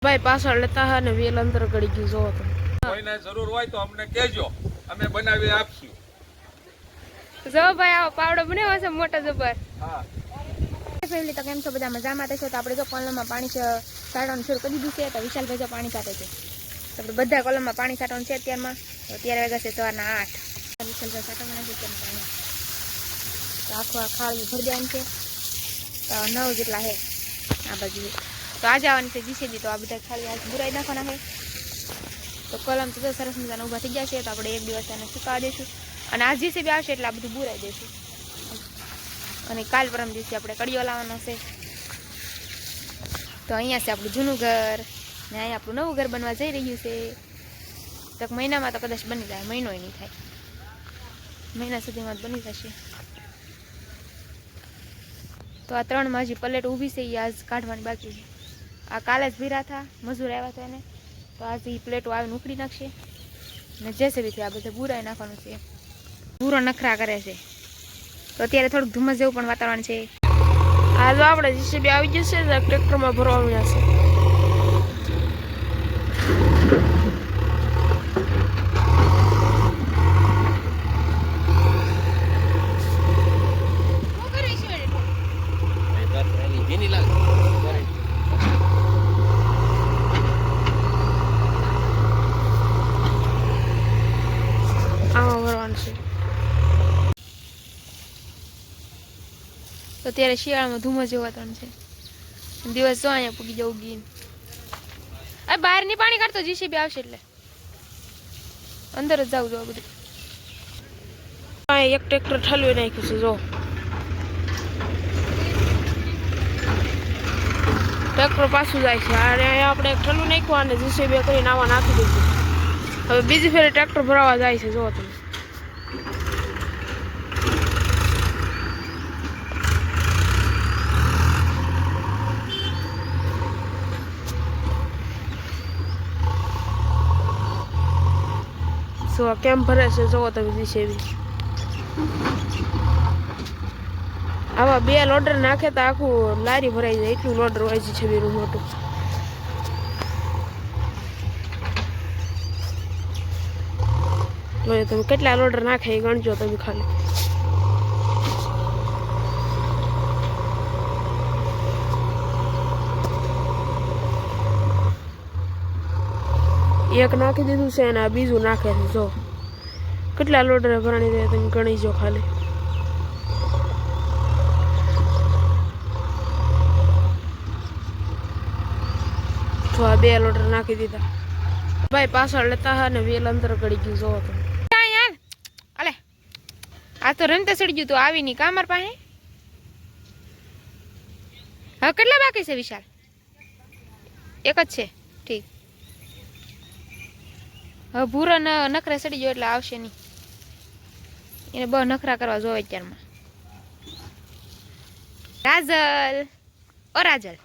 ભાઈ પાછળ લેતા હા ને વેલ અંદર ગળી ગયું જો તો કોઈને જરૂર હોય તો અમને કહેજો, અમે બનાવી આપશું. જો ભાઈ આવો પાવડો બનાવ્યો છે મોટો જબર. હા ફેમિલી તો કેમ છો બધા મજામાં થશો? તો આપણે જો કોલમમાં પાણી સાટવાનું શરૂ કરી દીધું છે. તો વિશાલભાઈ જો પાણી સાટે છે. તો આપણે બધા કોલમમાં પાણી સાટવાનું છે અત્યારમાં. તો અત્યારે વાગ્યા છે સવારના 8. વિશાલભાઈ સાટવા નાખી છે પાણી. તો આખું આ ખાલી ભરી દેવાનું છે. તો 9 જેટલા છે આ બાજુ. તો આજે આવવાની છે જીસીબી. તો આ બધા ખાલી આજ બુરાઈ નાખવાના છે. તો કોલમ તો સરસ મજાના ઊભા થઈ ગયા છે. તો આપણે એક દિવસ એને સુકાવા દઈશું અને આ જીસીબી આવશે એટલે આ બધું બુરાઈ દઈશું. અને કાલ પરમ દિવસે આપણે કડીઓ લાવવાનો છે. તો અહીંયા છે આપણું જૂનું ઘર ને અહીંયા આપણું નવું ઘર બનવા જઈ રહ્યું છે. તો મહિનામાં તો કદાચ બની જાય, મહિનો નહીં થાય, મહિના સુધીમાં જ બની જશે. તો આ 3 માં હજી પલેટ ઊભી છે, એ આજ કાઢવાની બાકી છે. આ કાલે જ ભીરા હતા, મજૂર આવ્યા હતા એને. તો આજે એ પ્લેટો આવીને ઉખડી નાખશે ને જેસીબીથી આ બધે બુરાઈ નાખવાનું છે. પૂરો નખરા કરે છે. તો અત્યારે થોડુંક ધુમ્મસ જેવું પણ વાતાવરણ છે. આ જો આપણે જીસીબી આવી જશે ને ટ્રેક્ટરમાં ભરવાનું હશે. આમાં ભરવાનું છે. તો અત્યારે શિયાળામાં ધુમ્મસ જેવું વાતાવરણ છે. દિવસ જો અહીંયા પૂગી જવું ગીન. આ બહાર ની પાણી કાઢતો જીસીબી આવશે એટલે અંદર જ જવું જો બધું. એક ટ્રેક્ટર ઠલવી નાખ્યું છે જો. ટ્રેક્ટર પાછું જાય છે અને આપણે એક ઠલવું નાખ્યું અને જીસીબી કરીને આવા નાખી દીધું. હવે બીજી ફેરે ટ્રેક્ટર ભરાવા જાય છે જો તમે. કેમ ભરે છે જોવો તમે જીસીબી. આવા 2 લોડર નાખે તો આખું લારી ભરાઈ જાય એટલું લોડર હોય જીસીબીનું મોટું. તમે કેટલા લોડર નાખે એ ગણજો તમે ખાલી. એક નાખી દીધું છે અને આ બીજું નાખે છે જો. કેટલા લોડર ભરાણી જાય તમે ગણી જો ખાલી. તો આ 2 લોડર નાખી દીધા. ભાઈ પાછળ લેતા હા ને વેલ અંદર ગળી ગયું જોવો તમે. યાર અલે આ તો રંતે સડી ગયું. તો આવી ની કામર પાસે હવે કેટલા બાકી છે વિશાલ? એક જ છે. ઠીક. હવે ભૂરો નખરે સડી ગયો એટલે આવશે નહીં. એને બહુ નખરા કરવા જોવે અત્યારમાં. રાજલ ઓ રાજલ